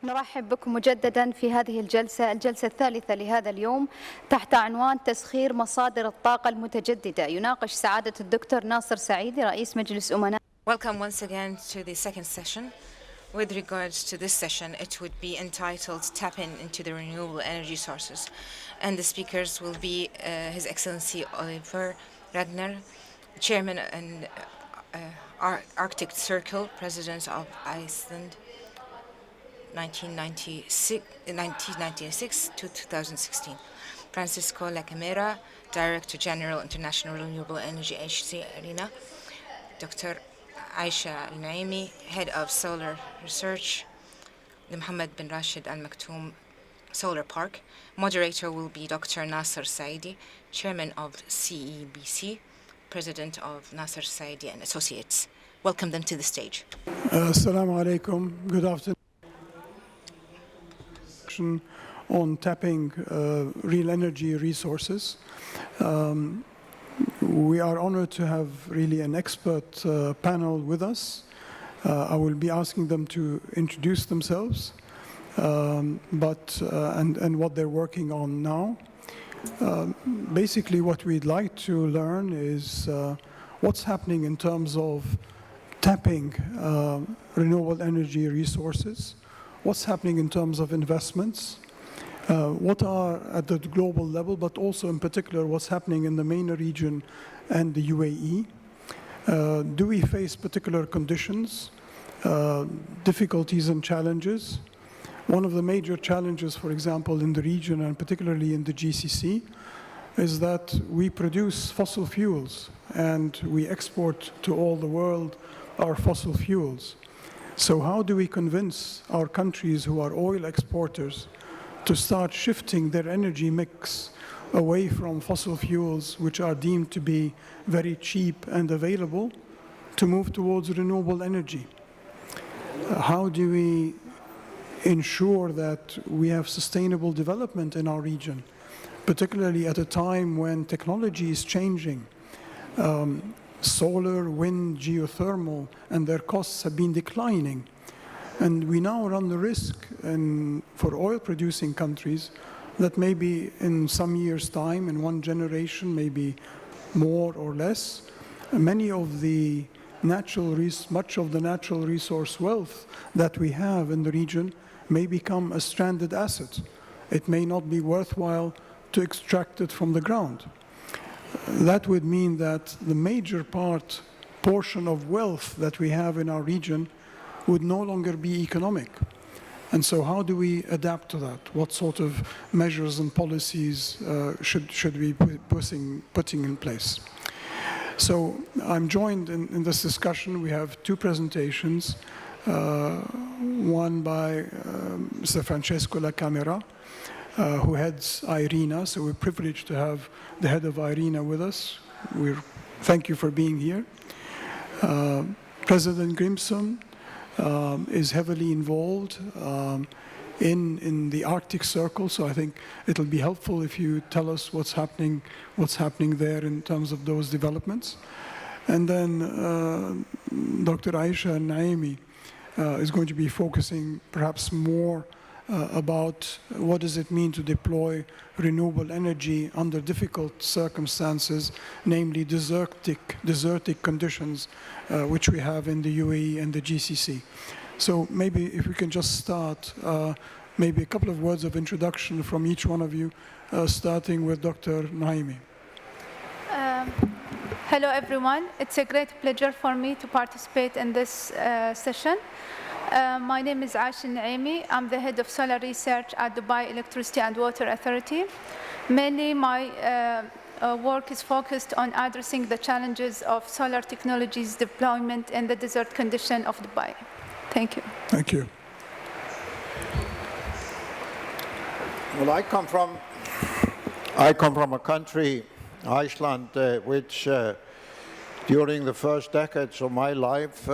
نرحب بكم مجددا في هذه الجلسة الثالثة لهذا اليوم تحت عنوان تسخير مصادر الطاقة المتجددة. يناقش سعادة الدكتور ناصر سعيدي رئيس مجلس أمناء. Welcome once again to the second session. With regards to this session, it would be entitled Tapping into the Renewable Energy Sources. And the speakers will be His Excellency Oliver Ragnar, Chairman and Arctic Circle, President of Iceland, 1996 to 2016. Francisco La Camera, Director General, International Renewable Energy Agency, ARENA. Dr. Aisha Al-Naimi, Head of Solar Research, the Mohammed bin Rashid Al Maktoum Solar Park. Moderator will be Dr. Nasser Saidi, Chairman of CEBC, President of Nasser Saidi and Associates. Welcome them to the stage. Assalamu alaikum. Good afternoon. On tapping real energy resources. We are honored to have really an expert panel with us. I will be asking them to introduce themselves and what they're working on now. Basically, what we'd like to learn is what's happening in terms of tapping renewable energy resources, what's happening in terms of investments, what are at the global level, but also in particular what's happening in the MENA region and the UAE. Do we face particular conditions, difficulties and challenges? One of the major challenges, for example, in the region and particularly in the GCC, is that we produce fossil fuels and we export to all the world our fossil fuels. So how do we convince our countries who are oil exporters to start shifting their energy mix away from fossil fuels, which are deemed to be very cheap and available, to move towards renewable energy? How do we ensure that we have sustainable development in our region, particularly at a time when technology is changing? Solar, wind, geothermal, and their costs have been declining. And we now run the risk for oil-producing countries that maybe in some years' time, in one generation, maybe more or less, much of the natural resource wealth that we have in the region may become a stranded asset. It may not be worthwhile to extract it from the ground. That would mean that the major portion of wealth that we have in our region would no longer be economic. And so how do we adapt to that? What sort of measures and policies should we be putting in place? So I'm joined in this discussion. We have two presentations, one by Mr. Francesco La Camera, who heads IRENA. So we're privileged to have the head of IRENA with us. Thank you for being here. President Grimson is heavily involved in the Arctic Circle, so I think it'll be helpful if you tell us what's happening there in terms of those developments. And then Dr. Aisha Al-Naimi is going to be focusing perhaps more about what does it mean to deploy renewable energy under difficult circumstances, namely desertic conditions, which we have in the UAE and the GCC. So maybe if we can just start, maybe a couple of words of introduction from each one of you, starting with Dr. Naimi. Hello, everyone. It's a great pleasure for me to participate in this session. My name is Aisha Naimi. I'm the head of solar research at Dubai Electricity and Water Authority. Mainly, my work is focused on addressing the challenges of solar technologies deployment in the desert condition of Dubai. Thank you. Thank you. Well, I come from a country, Iceland, which during the first decades of my life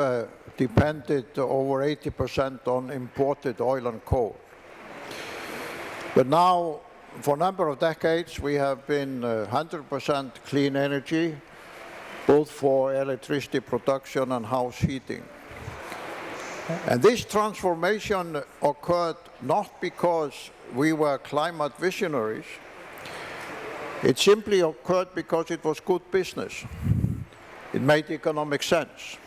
depended over 80% on imported oil and coal. But now, for a number of decades, we have been 100% clean energy, both for electricity production and house heating. And this transformation occurred not because we were climate visionaries. It simply occurred because it was good business. It made economic sense.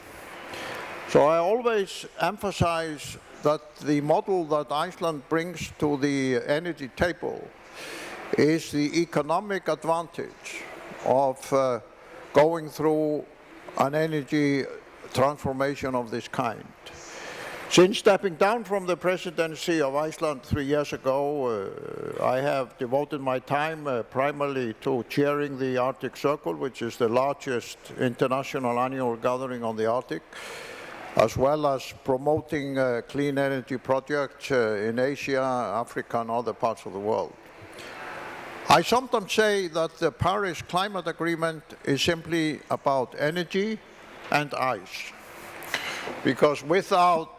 So I always emphasize that the model that Iceland brings to the energy table is the economic advantage of going through an energy transformation of this kind. Since stepping down from the presidency of Iceland 3 years ago, I have devoted my time primarily to chairing the Arctic Circle, which is the largest international annual gathering on the Arctic, as well as promoting clean energy projects in Asia, Africa, and other parts of the world. I sometimes say that the Paris Climate Agreement is simply about energy and ice, because without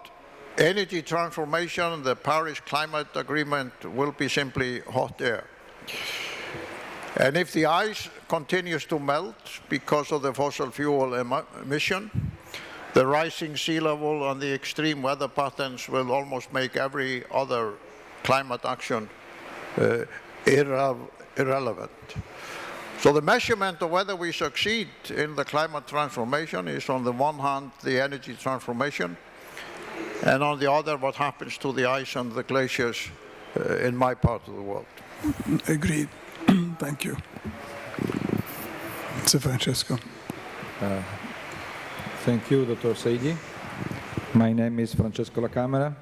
energy transformation, the Paris Climate Agreement will be simply hot air. And if the ice continues to melt because of the fossil fuel emission, the rising sea level and the extreme weather patterns will almost make every other climate action irrelevant. So the measurement of whether we succeed in the climate transformation is, on the one hand, the energy transformation, and on the other, what happens to the ice and the glaciers in my part of the world. Agreed. Thank you. Sir Francesco. Thank you, Dr. Saidi. My name is Francesco La Camera.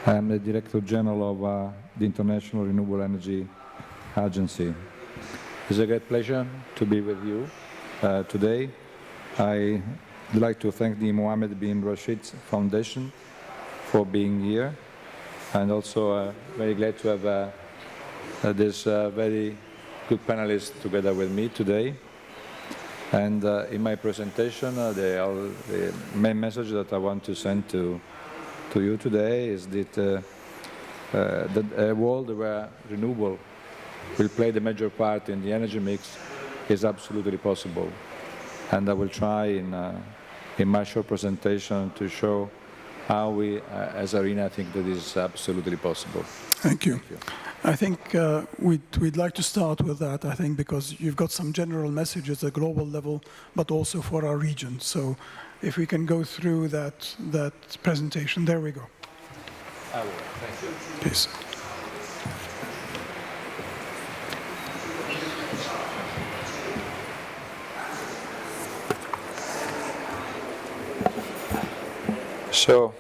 I am the Director General of the International Renewable Energy Agency. It's a great pleasure to be with you today. I'd like to thank the Mohammed bin Rashid Foundation for being here, and also very glad to have this very good panelists together with me today. And in my presentation, the main message that I want to send to you today is that a world where renewable will play the major part in the energy mix is absolutely possible. And I will try in my short presentation to show how we, as ARENA, think that is absolutely possible. Thank you. I think we'd like to start with that, I think, because you've got some general messages at global level, but also for our region. So if we can go through that presentation. There we go. I will. Thank you. Please. So,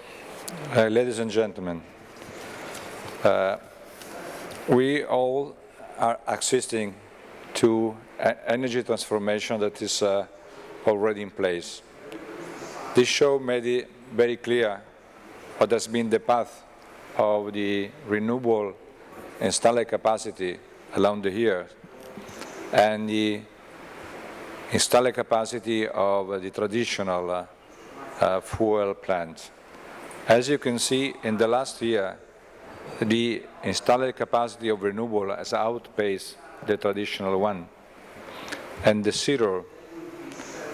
ladies and gentlemen, we all are assisting to energy transformation that is already in place. This show made it very clear what has been the path of the renewable installed capacity along the years and the installed capacity of the traditional fuel plants. As you can see, in the last year, the installed capacity of renewable has outpaced the traditional one. And the zero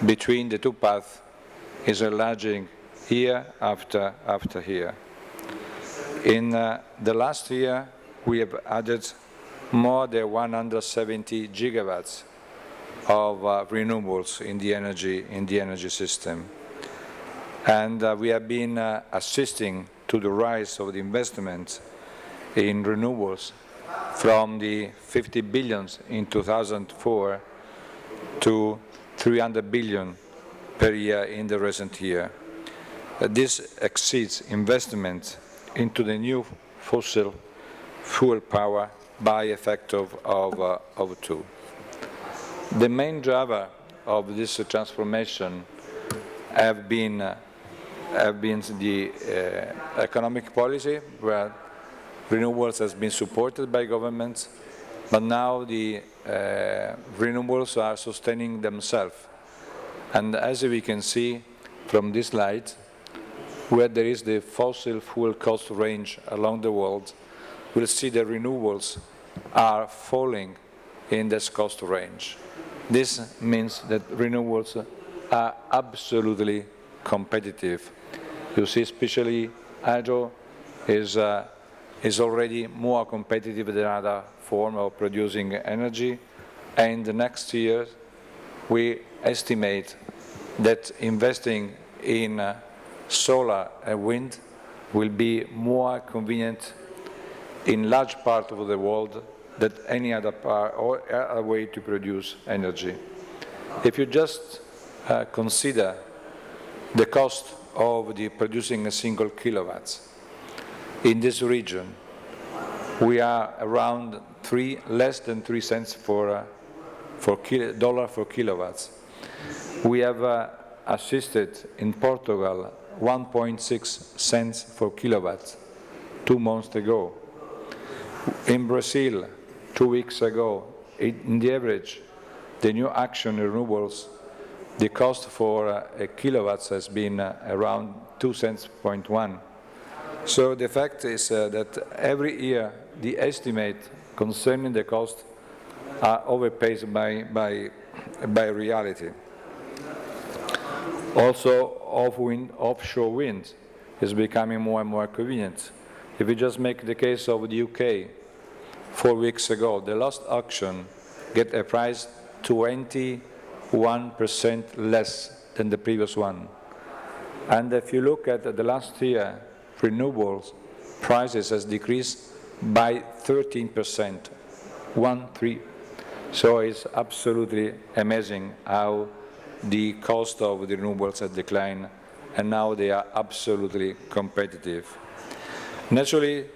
between the two paths is enlarging year after year. In the last year, we have added more than 170 gigawatts of renewables in the energy system. And we have been assisting to the rise of the investment in renewables from the 50 billion in 2004 to 300 billion per year in the recent year. This exceeds investment into the new fossil fuel power by a factor of 2. The main driver of this transformation have been the economic policy, where renewables has been supported by governments, but now the renewables are sustaining themselves. And as we can see from this slide, where there is the fossil fuel cost range along the world, we'll see the renewables are falling in this cost range. This means that renewables are absolutely competitive You see, especially hydro is already more competitive than other form of producing energy. And the next year, we estimate that investing in solar and wind will be more convenient in large part of the world than any other way to produce energy. If you just consider the cost of producing a single kilowatt in this region, we are around less than 3 cents for kilowatts. We have assisted in Portugal 1.6 cents for kilowatts 2 months ago. In Brazil, 2 weeks ago, in the average, the new action renewables, the cost for a kilowatt has been around 2 cents, 0.1. So the fact is that every year the estimate concerning the cost are overpaced by reality. Also, offshore wind is becoming more and more convenient. If we just make the case of the UK, 4 weeks ago, the last auction get a price 21% less than the previous one. And if you look at the last year, renewables prices has decreased by 13%, 1-3. So it's absolutely amazing how the cost of the renewables has declined, and now they are absolutely competitive. Naturally,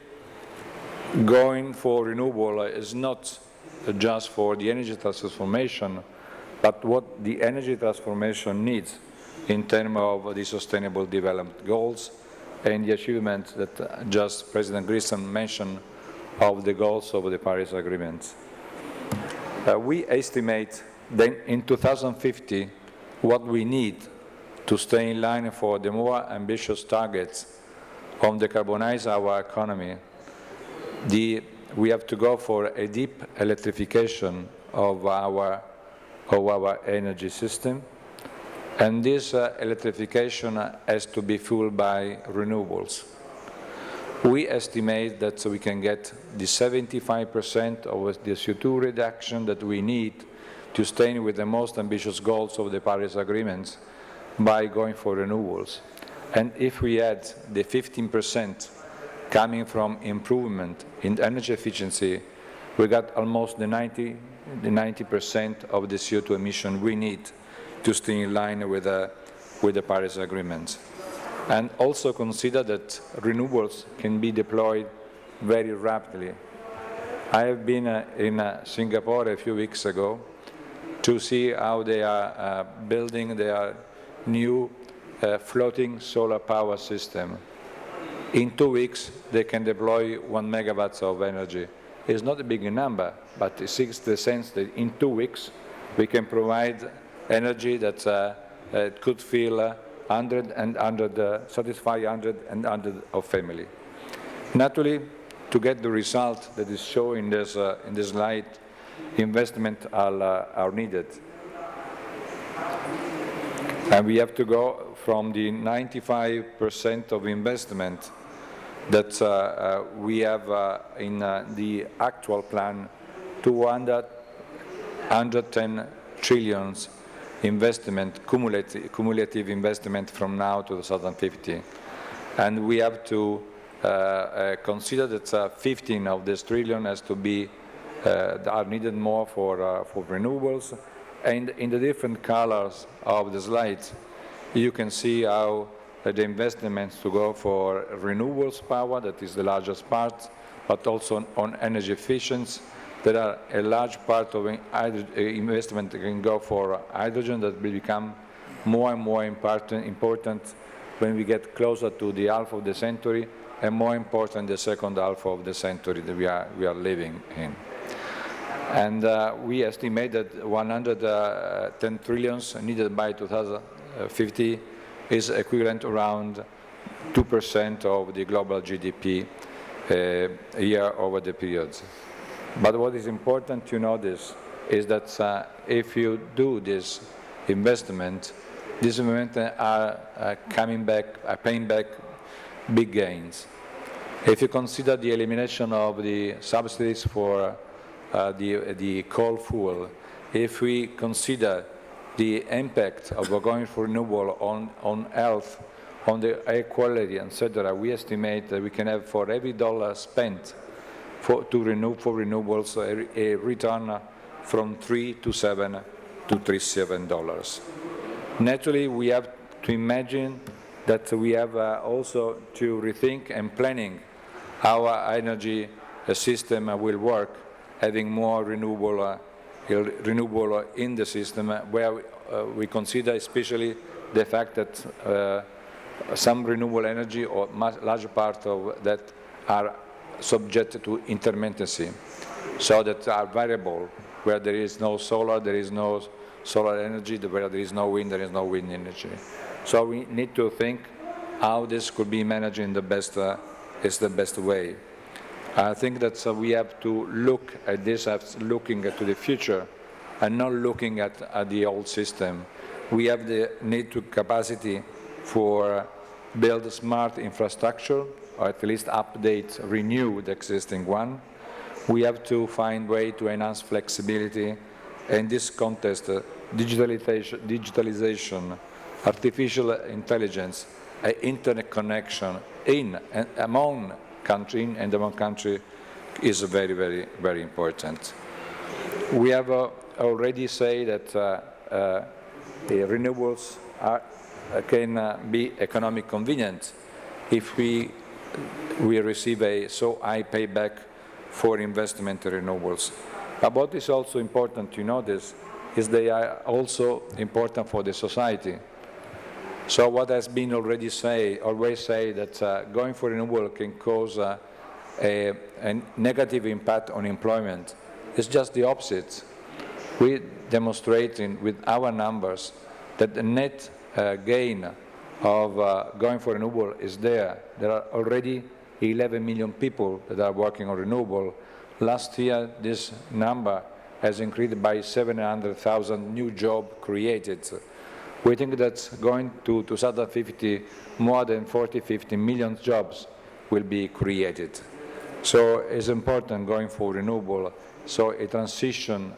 going for renewable is not just for the energy transformation, but what the energy transformation needs in terms of the sustainable development goals and the achievement that just President Grissom mentioned of the goals of the Paris Agreement. We estimate that in 2050 what we need to stay in line for the more ambitious targets on decarbonize our economy. We have to go for a deep electrification of our energy system, and this electrification has to be fueled by renewables. We estimate that we can get the 75% of the CO2 reduction that we need to stay with the most ambitious goals of the Paris Agreement by going for renewables. And if we add the 15% coming from improvement in energy efficiency, we got almost the 90% of the CO2 emission we need to stay in line with the Paris Agreement. And also consider that renewables can be deployed very rapidly. I have been in Singapore a few weeks ago to see how they are building their new floating solar power system. In 2 weeks, they can deploy 1 megawatt of energy. It's not a big number, but it seeks the sense that in 2 weeks, we can provide energy that could fill 100 and 100, satisfy 100 and 100 of family. Naturally, to get the result that is shown in this slide, investment are needed. And we have to go from the 95% of investment that we have in the actual plan to 110 trillions investment, cumulative investment from now to 2050. And we have to consider that 15 of this trillion has to be, are needed more for renewables. And in the different colors of the slide, you can see how the investments to go for renewables power, that is the largest part, but also on energy efficiency. There are a large part of investment that can go for hydrogen that will become more and more important when we get closer to the half of the century, and more important the second half of the century that we are living in. And we estimate that 110 trillions needed by 2050 is equivalent around 2% of the global GDP a year over the periods. But what is important to notice is that if you do this investment, these investments are coming back, are paying back big gains. If you consider the elimination of the subsidies for the coal fuel, if we consider the impact of going for renewable on health, on the air quality, etc., we estimate that we can have for every dollar spent for renewables a return from $3 to $7 to $37. Naturally, we have to imagine that we have also to rethink and planning how our energy system will work, having more renewable in the system, where we consider especially the fact that some renewable energy or large part of that are subject to intermittency, so that are variable, where there is no solar, there is no solar energy, where there is no wind, there is no wind energy. So we need to think how this could be managed in the best, is the best way. I think that we have to look at this as looking to the future and not looking at the old system. We have the need to capacity for build smart infrastructure, or at least update, renew the existing one. We have to find way to enhance flexibility. In this context, digitalization, artificial intelligence, internet connection in and among country is very, very, very important. We have already said that the renewables can be economic convenient if we receive a so high payback for investment in renewables. But what is also important to notice is they are also important for the society. So what has been always say that going for renewable can cause a negative impact on employment. It's just the opposite. We demonstrating with our numbers that the net gain of going for renewable is there. There are already 11 million people that are working on renewable. Last year, this number has increased by 700,000 new jobs created. We think that going to 2050, more than 50 million jobs will be created. So it's important going for renewable. So a transition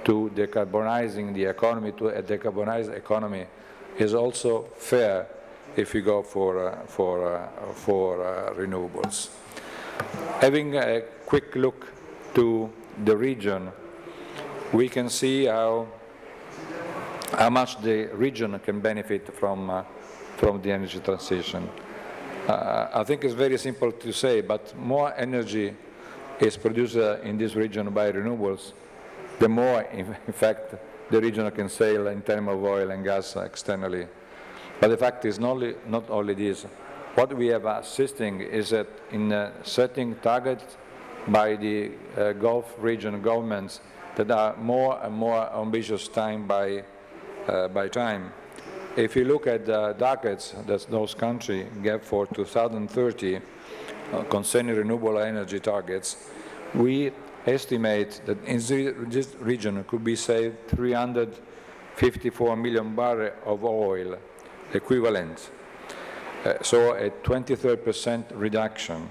to decarbonizing the economy, to a decarbonized economy, is also fair if we go for renewables. Having a quick look to the region, we can see how much the region can benefit from the energy transition. I think it's very simple to say, but more energy is produced in this region by renewables, the more, in fact, the region can sell in terms of oil and gas externally. But the fact is not only this. What we are assisting is that in setting targets by the Gulf region governments that are more and more ambitious time by time. If you look at the targets that those countries gave for 2030 concerning renewable energy targets, we estimate that in this region could be saved 354 million barrels of oil equivalent. So a 23% reduction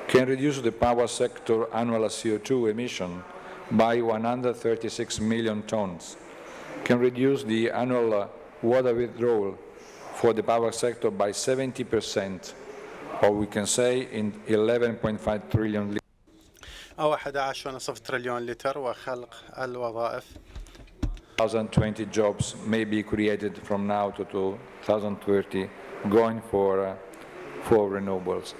can reduce the power sector annual CO2 emission by 136 million tons, can reduce the annual water withdrawal for the power sector by 70%, or we can say in 11.5 trillion liters. أو 11.5 تريليون لتر وخلق الوظائف. 2020 jobs may be created from now to 2030 going for renewables.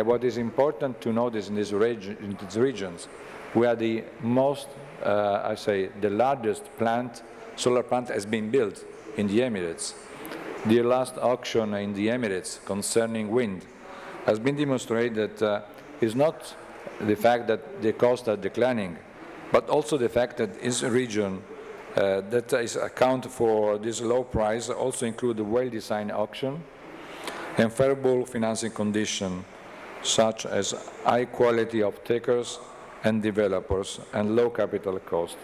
What is important to notice in these regions, we are the most, the largest solar plant has been built in the Emirates. The last auction in the Emirates concerning wind has been demonstrated that it's not the fact that the costs are declining, but also the fact that this region that is account for this low price also include the well-designed auction and favorable financing conditions, such as high quality of takers and developers and low capital cost.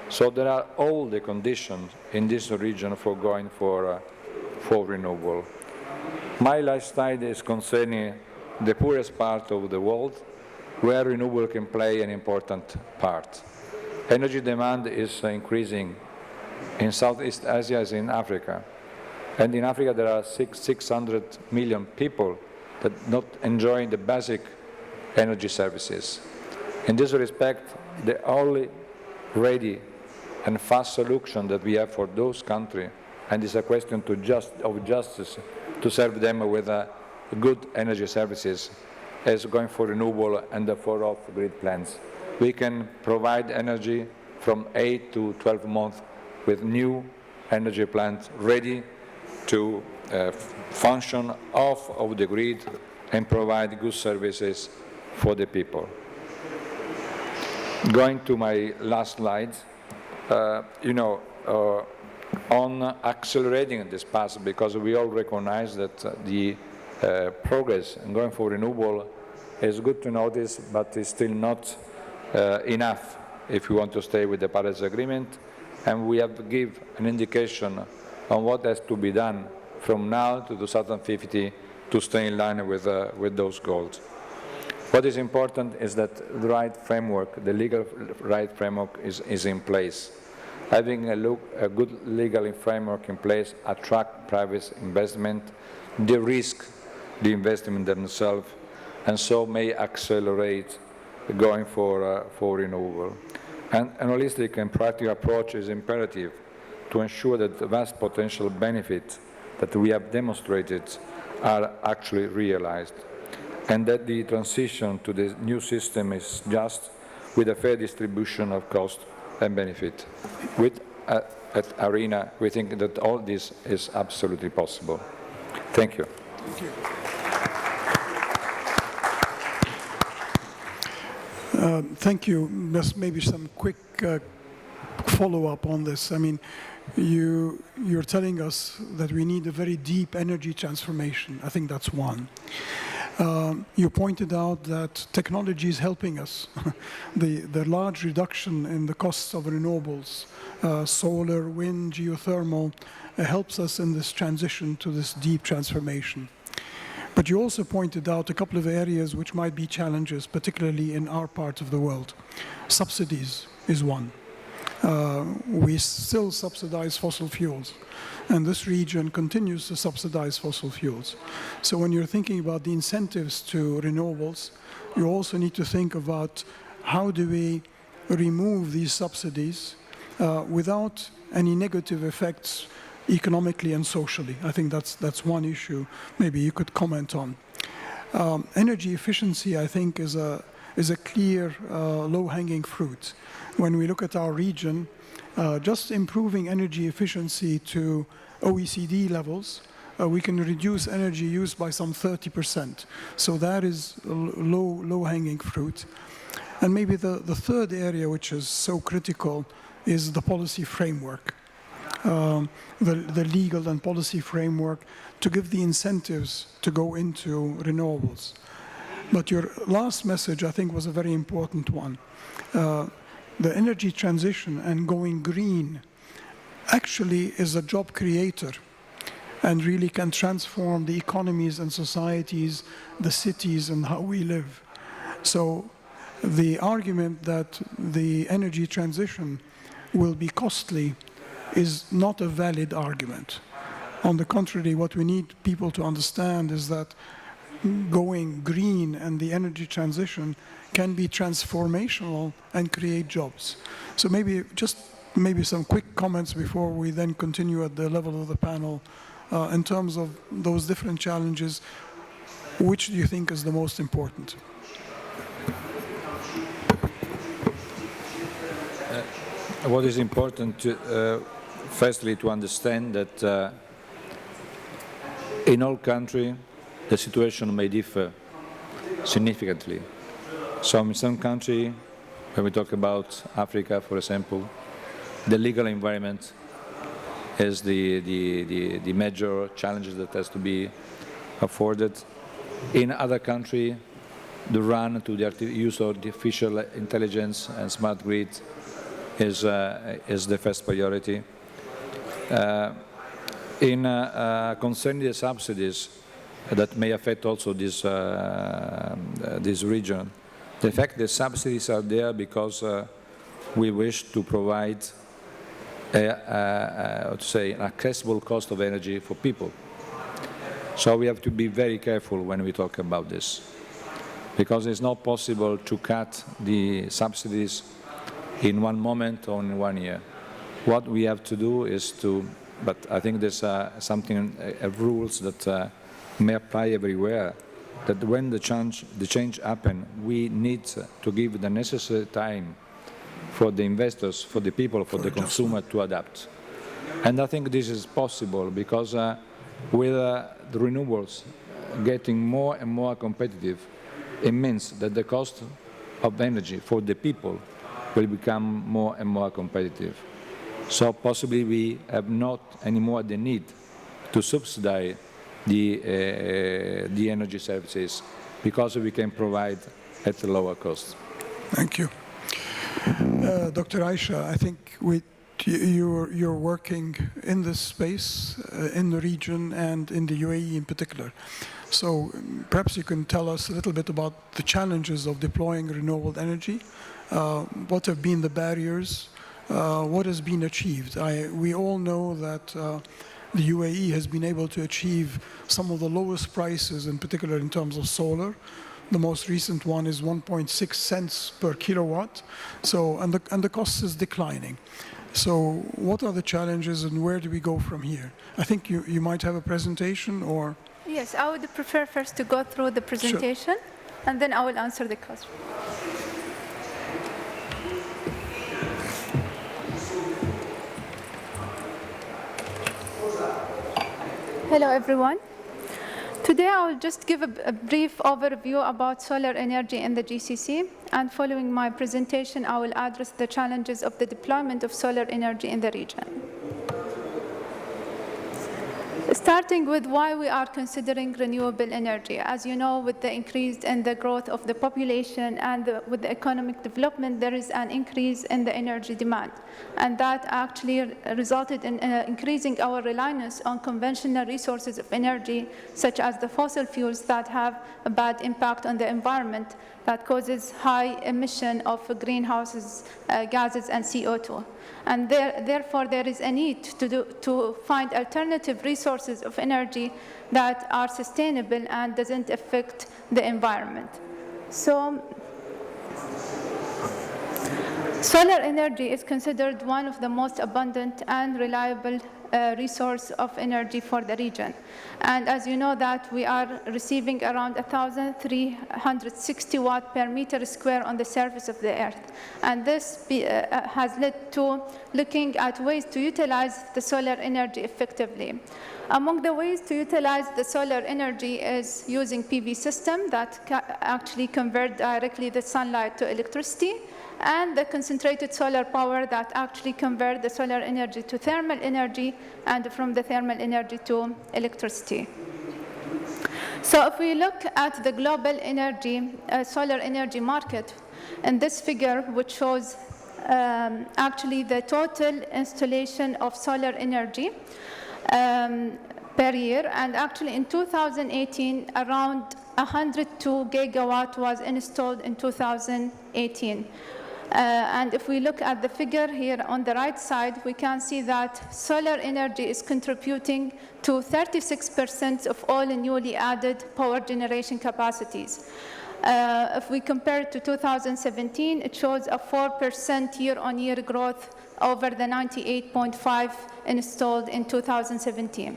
So there are all the conditions in this region for going for for renewable. My last slide is concerning the poorest part of the world, where renewable can play an important part. Energy demand is increasing in Southeast Asia as in Africa. And in Africa there are 600 million people that not enjoying the basic energy services. In this respect, the only ready and fast solution that we have for those countries, and it's a question of justice to serve them with good energy services, is going for renewable and for off-grid plants. We can provide energy from 8 to 12 months with new energy plants ready to function off of the grid and provide good services for the people. Going to my last slide, on accelerating this path, because we all recognize that the progress in going for renewable is good to notice, but is still not enough if we want to stay with the Paris Agreement, and we have to give an indication on what has to be done from now to 2050 to stay in line with those goals. What is important is that the right framework, the legal right framework is in place. Having a good legal framework in place attract private investment, de-risk the investment themselves, and so may accelerate going for renewable. And an holistic and practical approach is imperative to ensure that the vast potential benefits that we have demonstrated are actually realized, and that the transition to the new system is just, with a fair distribution of cost and benefit. At ARENA, we think that all this is absolutely possible. Thank you. Thank you. Thank you. Just maybe some quick follow-up on this. I mean, you're telling us that we need a very deep energy transformation. I think that's one. You pointed out that technology is helping us. The large reduction in the costs of renewables, solar, wind, geothermal, helps us in this transition to this deep transformation. But you also pointed out a couple of areas which might be challenges, particularly in our part of the world. Subsidies is one. We still subsidize fossil fuels, and this region continues to subsidize fossil fuels. So when you're thinking about the incentives to renewables, you also need to think about how do we remove these subsidies without any negative effects economically and socially. I think that's one issue maybe you could comment on. Energy efficiency, I think, is a clear low-hanging fruit. When we look at our region, just improving energy efficiency to OECD levels, we can reduce energy use by some 30%. So that is low-hanging fruit. And maybe the third area, which is so critical, is the policy framework. The legal and policy framework to give the incentives to go into renewables. But your last message, I think, was a very important one. The energy transition and going green actually is a job creator and really can transform the economies and societies, the cities, and how we live. So the argument that the energy transition will be costly is not a valid argument. On the contrary, what we need people to understand is that going green and the energy transition can be transformational and create jobs. So maybe some quick comments before we then continue at the level of the panel in terms of those different challenges. Which do you think is the most important? What is important, firstly, to understand that in all countries, the situation may differ significantly. So in some countries, when we talk about Africa, for example, the legal environment is the major challenges that has to be afforded. In other countries, the run to the use of artificial intelligence and smart grid is the first priority. Concerning the subsidies that may affect also this region, the fact that subsidies are there because we wish to provide an accessible cost of energy for people. So we have to be very careful when we talk about this, because it's not possible to cut the subsidies in one moment or in 1 year. What we have to do is to, but I think there's rules that may apply everywhere, that when the change happens, we need to give the necessary time for the investors, for the people, for the consumer to adapt. And I think this is possible because with the renewables getting more and more competitive, it means that the cost of energy for the people will become more and more competitive. So possibly we have not anymore the need to subsidize the energy services because we can provide at a lower cost. Thank you. Dr. Aisha, I think you're working in this space, in the region and in the UAE in particular. So perhaps you can tell us a little bit about the challenges of deploying renewable energy. What have been the barriers? What has been achieved? We all know that the UAE has been able to achieve some of the lowest prices, in particular in terms of solar. The most recent one is 1.6 cents per kilowatt. So, and the cost is declining. So what are the challenges and where do we go from here? I think you might have a presentation or... Yes, I would prefer first to go through the presentation, and then I will answer the question. Hello, everyone. Today, I will just give a brief overview about solar energy in the GCC, and following my presentation, I will address the challenges of the deployment of solar energy in the region. Starting with why we are considering renewable energy. As you know, with the increase in the growth of the population and with the economic development, there is an increase in the energy demand. And that actually resulted in increasing our reliance on conventional resources of energy, such as the fossil fuels that have a bad impact on the environment, that causes high emission of greenhouse gases and CO2. And therefore, there is a need to find alternative resources of energy that are sustainable and doesn't affect the environment. So, solar energy is considered one of the most abundant and reliable resource of energy for the region. And as you know that we are receiving around 1,360 watt per meter square on the surface of the earth. And this has led to looking at ways to utilize the solar energy effectively. Among the ways to utilize the solar energy is using PV system that actually convert directly the sunlight to electricity, and the concentrated solar power that actually convert the solar energy to thermal energy and from the thermal energy to electricity. So if we look at the global energy, solar energy market, in this figure, which shows actually the total installation of solar energy per year, and actually in 2018, around 102 gigawatt was installed in 2018. And if we look at the figure here on the right side, we can see that solar energy is contributing to 36% of all newly added power generation capacities. If we compare it to 2017, it shows a 4% year-on-year growth over the 98.5 installed in 2017.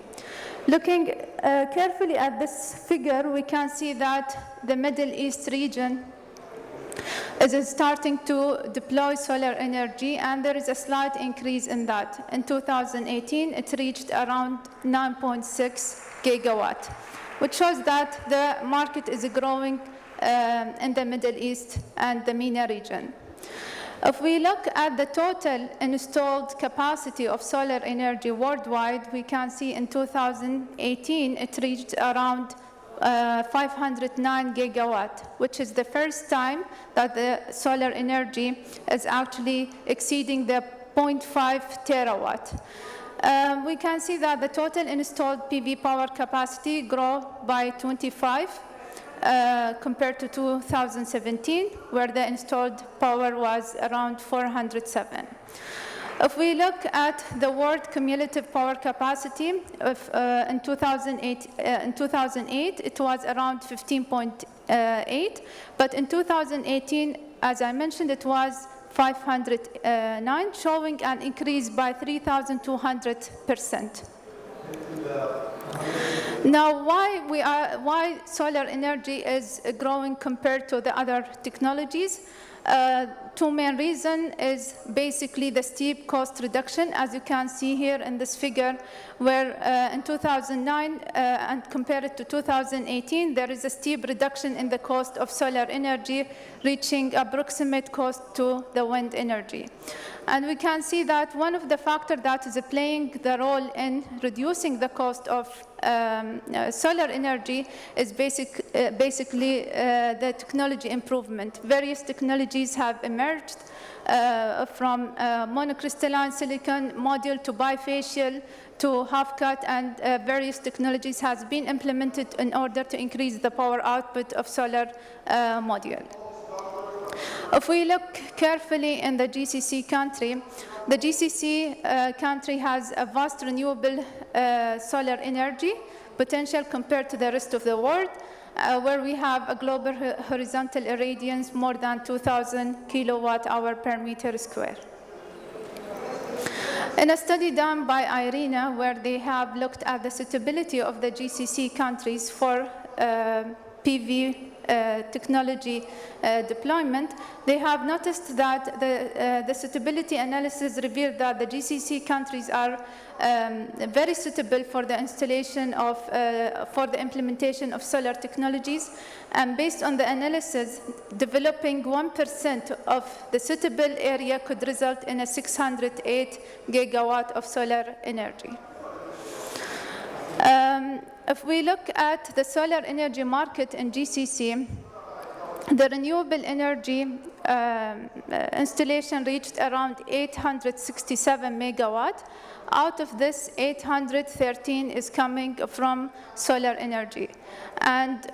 Looking carefully at this figure, we can see that the Middle East region is starting to deploy solar energy, and there is a slight increase in that. In 2018, it reached around 9.6 gigawatt, which shows that the market is growing in the Middle East and the MENA region. If we look at the total installed capacity of solar energy worldwide, we can see in 2018, it reached around 509 gigawatt, which is the first time that the solar energy is actually exceeding the 0.5 terawatt. We can see that the total installed PV power capacity grew by 25 compared to 2017, where the installed power was around 407. If we look at the world cumulative power capacity in 2008, it was around 15.8, but in 2018, as I mentioned, it was 509, showing an increase by 3,200%. Now, why solar energy is growing compared to the other technologies? Two main reasons is basically the steep cost reduction, as you can see here in this figure, where in 2009 and compared to 2018, there is a steep reduction in the cost of solar energy, reaching approximate cost to the wind energy. And we can see that one of the factors that is playing the role in reducing the cost of solar energy is basically the technology improvement. Various technologies have emerged from monocrystalline silicon module to bifacial to half-cut, and various technologies has been implemented in order to increase the power output of solar module. If we look carefully in the GCC country, the GCC country has a vast renewable solar energy potential compared to the rest of the world, where we have a global horizontal irradiance more than 2,000 kilowatt-hour per meter square. In a study done by IRENA, where they have looked at the suitability of the GCC countries for PV technology deployment, they have noticed that the suitability analysis revealed that the GCC countries are very suitable for the installation of, for the implementation of solar technologies. And based on the analysis, developing 1% of the suitable area could result in a 608 gigawatt of solar energy. If we look at the solar energy market in GCC, the renewable energy installation reached around 867 megawatt. Out of this, 813 is coming from solar energy. And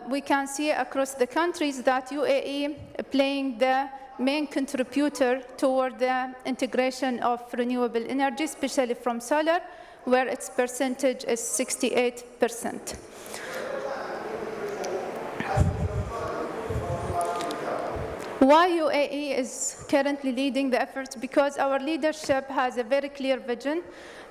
we can see across the countries that UAE playing the main contributor toward the integration of renewable energy, especially from solar, where its percentage is 68%. Why UAE is currently leading the efforts? Because our leadership has a very clear vision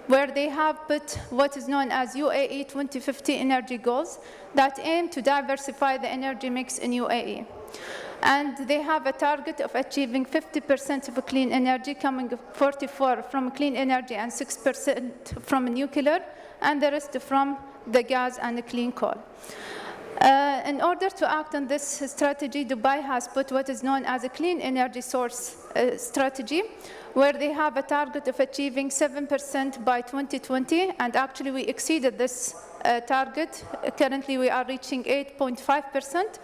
where they have put what is known as UAE 2050 energy goals that aim to diversify the energy mix in UAE. And they have a target of achieving 50% of clean energy, coming 44% from clean energy and 6% from nuclear, and the rest from the gas and the clean coal. In order to act on this strategy, Dubai has put what is known as a clean energy source strategy, where they have a target of achieving 7% by 2020, and actually we exceeded this target. Currently we are reaching 8.5%.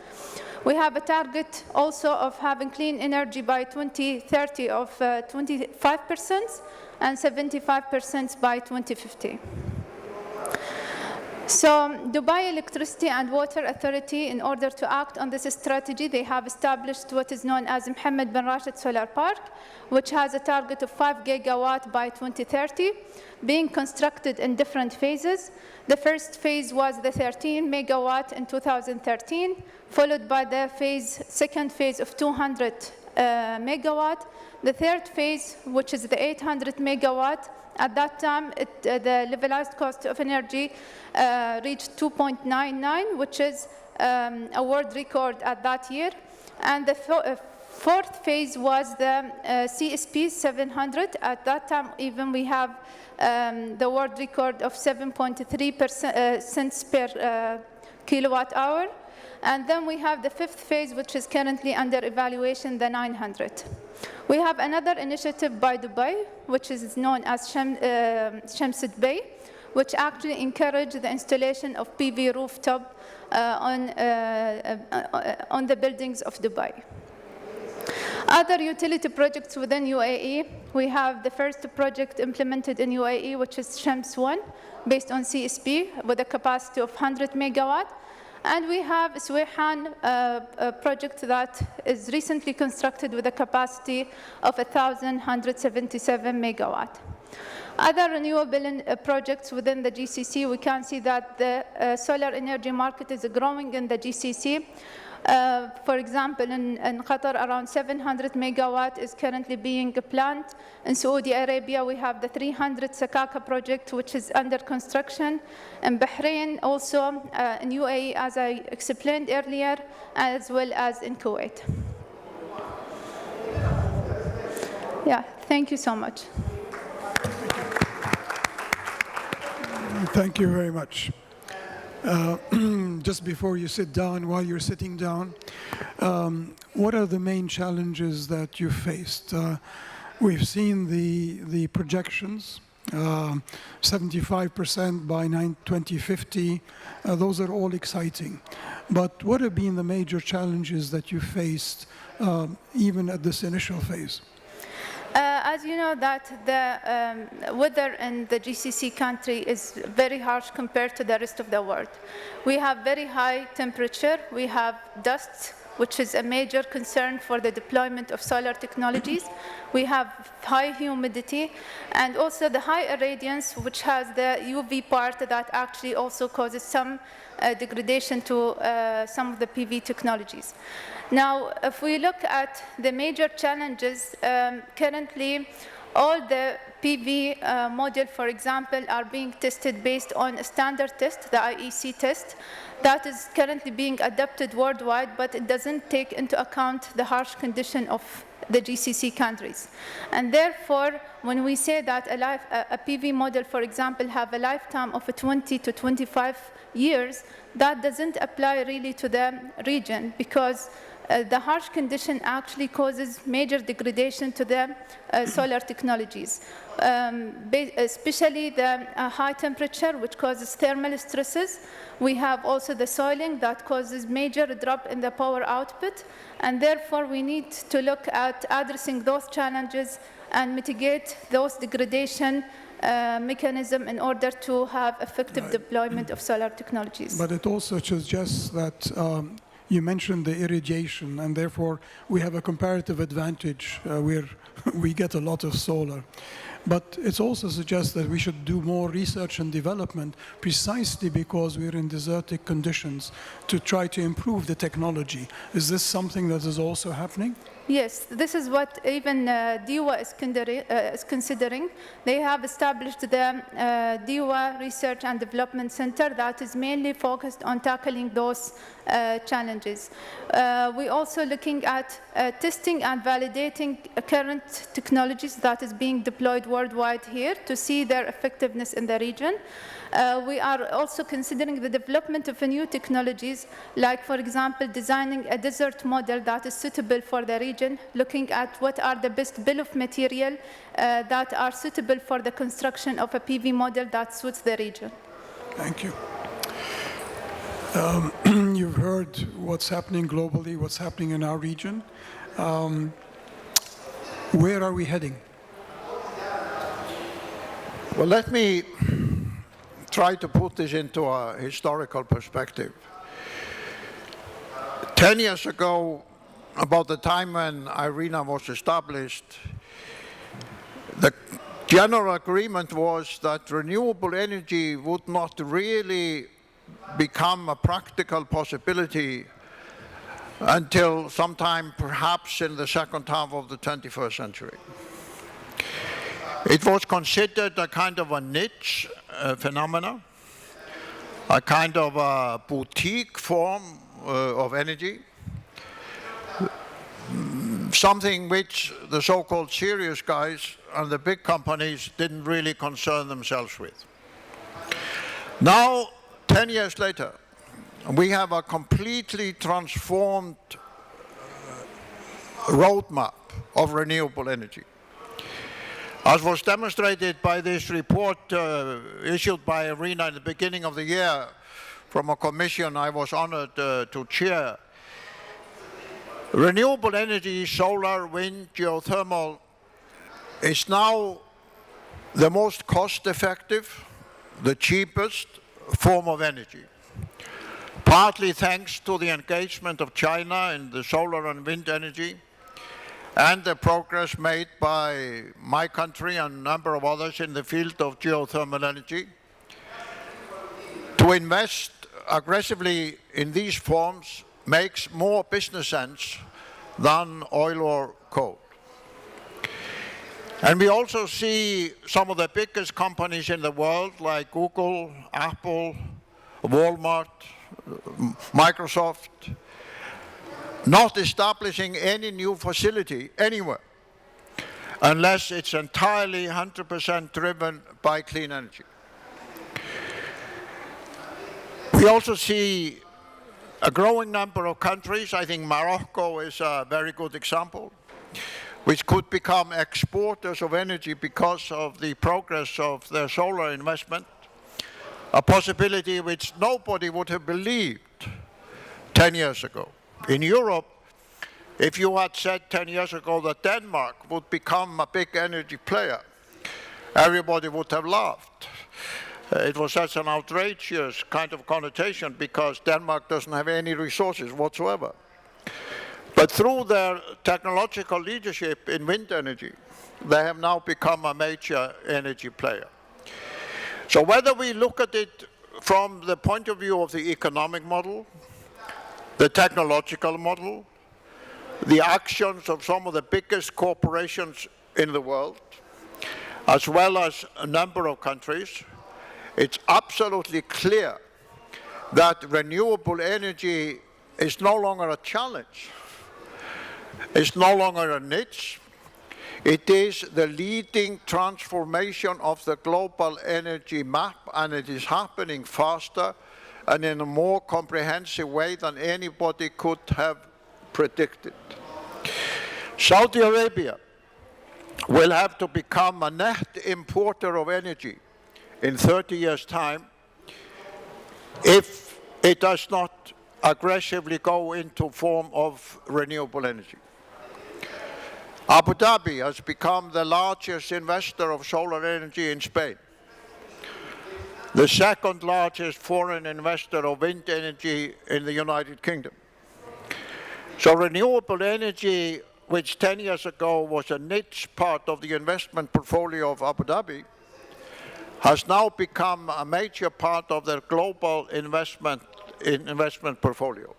We have a target also of having clean energy by 2030 of 25% and 75% by 2050. So Dubai Electricity and Water Authority, in order to act on this strategy, they have established what is known as Mohammed bin Rashid Solar Park, which has a target of 5 gigawatt by 2030, being constructed in different phases. The first phase was the 13 megawatt in 2013, followed by the second phase of 200 megawatt. The third phase, which is the 800 megawatt, at that time, the levelized cost of energy reached 2.99, which is a world record at that year. And the fourth phase was the CSP 700. At that time, even we have the world record of 7.3 cents per kilowatt hour. And then we have the fifth phase, which is currently under evaluation, the 900. We have another initiative by Dubai, which is known as Shamsid Bay, which actually encouraged the installation of PV rooftop on the buildings of Dubai. Other utility projects within UAE, we have the first project implemented in UAE, which is Shams 1, based on CSP, with a capacity of 100 megawatt. And we have Suwayhan, a project that is recently constructed with a capacity of 1,177 megawatt. Other renewable projects within the GCC, we can see that the solar energy market is growing in the GCC. For example, in Qatar, around 700 megawatt is currently being planned. In Saudi Arabia, we have the 300 Sakaka project, which is under construction. In Bahrain, also in UAE, as I explained earlier, as well as in Kuwait. Yeah, thank you so much. Thank you very much. Just before you sit down, while you're sitting down, what are the main challenges that you faced? We've seen the projections, 75% by 2050. Those are all exciting. But what have been the major challenges that you faced even at this initial phase? As you know, that the weather in the GCC country is very harsh compared to the rest of the world. We have very high temperature. We have dust, which is a major concern for the deployment of solar technologies. We have high humidity, and also the high irradiance, which has the UV part that actually also causes some degradation to some of the PV technologies. Now, if we look at the major challenges, currently all the PV module, for example, are being tested based on a standard test, the IEC test, that is currently being adopted worldwide, but it doesn't take into account the harsh condition of the GCC countries. And therefore, when we say that a PV model, for example, have a lifetime of 20 to 25 years, that doesn't apply really to the region, because the harsh condition actually causes major degradation to the solar technologies, especially the high temperature, which causes thermal stresses. We have also the soiling that causes major drop in the power output, and therefore we need to look at addressing those challenges and mitigate those degradation mechanism in order to have effective deployment of solar technologies. But it also suggests that you mentioned the irradiation, and therefore we have a comparative advantage where we get a lot of solar. But it also suggests that we should do more research and development precisely because we're in desertic conditions to try to improve the technology. Is this something that is also happening? Yes, this is what even DEWA is considering. They have established the DEWA Research and Development Center that is mainly focused on tackling those challenges. We're also looking at testing and validating current technologies that is being deployed worldwide here to see their effectiveness in the region. We are also considering the development of new technologies, like, for example, designing a desert model that is suitable for the region, looking at what are the best bill of material that are suitable for the construction of a PV model that suits the region. Thank you. You've heard what's happening globally, what's happening in our region. Where are we heading? Well, let me try to put this into a historical perspective. 10 years ago, about the time when IRENA was established, the general agreement was that renewable energy would not really become a practical possibility until sometime perhaps in the second half of the 21st century. It was considered a kind of a niche phenomena, a kind of a boutique form of energy, something which the so-called serious guys and the big companies didn't really concern themselves with. Now, 10 years later, we have a completely transformed roadmap of renewable energy. As was demonstrated by this report issued by IRENA at the beginning of the year from a commission I was honored to chair, Renewable energy, solar, wind, geothermal, is now the most cost-effective, the cheapest form of energy, partly thanks to the engagement of China in the solar and wind energy, and the progress made by my country and a number of others in the field of geothermal energy. To invest aggressively in these forms makes more business sense than oil or coal. And we also see some of the biggest companies in the world, like Google, Apple, Walmart, Microsoft, not establishing any new facility anywhere unless it's entirely 100% driven by clean energy. We also see a growing number of countries, I think Morocco is a very good example, which could become exporters of energy because of the progress of their solar investment, a possibility which nobody would have believed 10 years ago. In Europe, if you had said 10 years ago that Denmark would become a big energy player, everybody would have laughed. It was such an outrageous kind of connotation because Denmark doesn't have any resources whatsoever. But through their technological leadership in wind energy, they have now become a major energy player. So whether we look at it from the point of view of the economic model, the technological model, the actions of some of the biggest corporations in the world, as well as a number of countries, it's absolutely clear that renewable energy is no longer a challenge. It's no longer a niche. It is the leading transformation of the global energy map, and it is happening faster and in a more comprehensive way than anybody could have predicted. Saudi Arabia will have to become a net importer of energy in 30 years' time if it does not aggressively go into form of renewable energy. Abu Dhabi has become the largest investor of solar energy in Spain, the second largest foreign investor of wind energy in the United Kingdom. So renewable energy, which 10 years ago was a niche part of the investment portfolio of Abu Dhabi, has now become a major part of their global investment portfolio.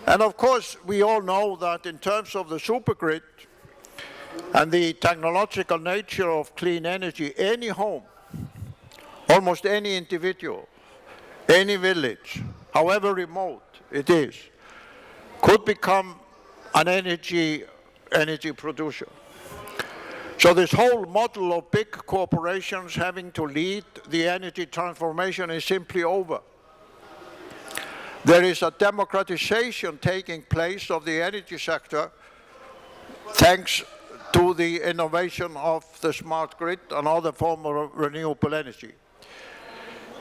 And of course, we all know that in terms of the supergrid and the technological nature of clean energy, any home, almost any individual, any village, however remote it is, could become an energy producer. So this whole model of big corporations having to lead the energy transformation is simply over. There is a democratization taking place of the energy sector thanks to the innovation of the smart grid and other forms of renewable energy.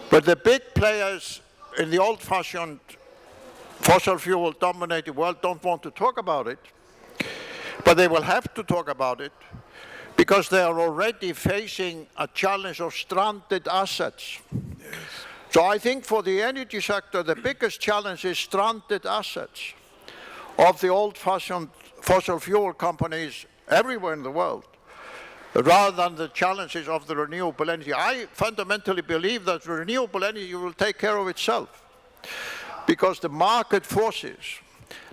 But the big players in the old-fashioned fossil fuel-dominated world don't want to talk about it, but they will have to talk about it because they are already facing a challenge of stranded assets. Yes. So I think for the energy sector, the biggest challenge is stranded assets of the old-fashioned fossil fuel companies everywhere in the world, rather than the challenges of the renewable energy. I fundamentally believe that renewable energy will take care of itself because the market forces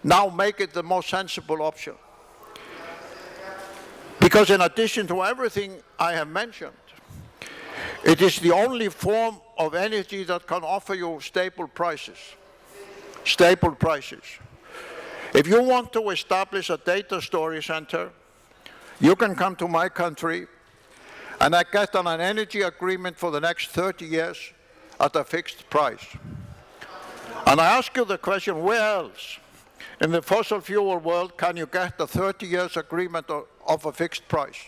now make it the most sensible option. Because in addition to everything I have mentioned, it is the only form of energy that can offer you stable prices. Stable prices. If you want to establish a data storage center, you can come to my country and I get on an energy agreement for the next 30 years at a fixed price. And I ask you the question, where else in the fossil fuel world can you get a 30 years agreement of a fixed price?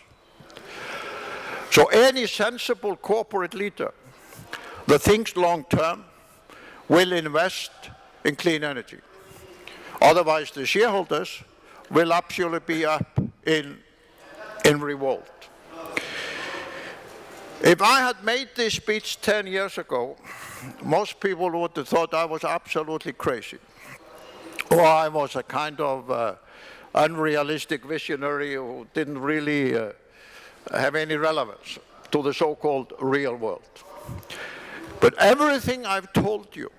So any sensible corporate leader that thinks long term will invest in clean energy. Otherwise, the shareholders will absolutely be up in revolt. If I had made this speech 10 years ago, most people would have thought I was absolutely crazy, or I was a kind of unrealistic visionary who didn't really have any relevance to the so-called real world. But everything I've told you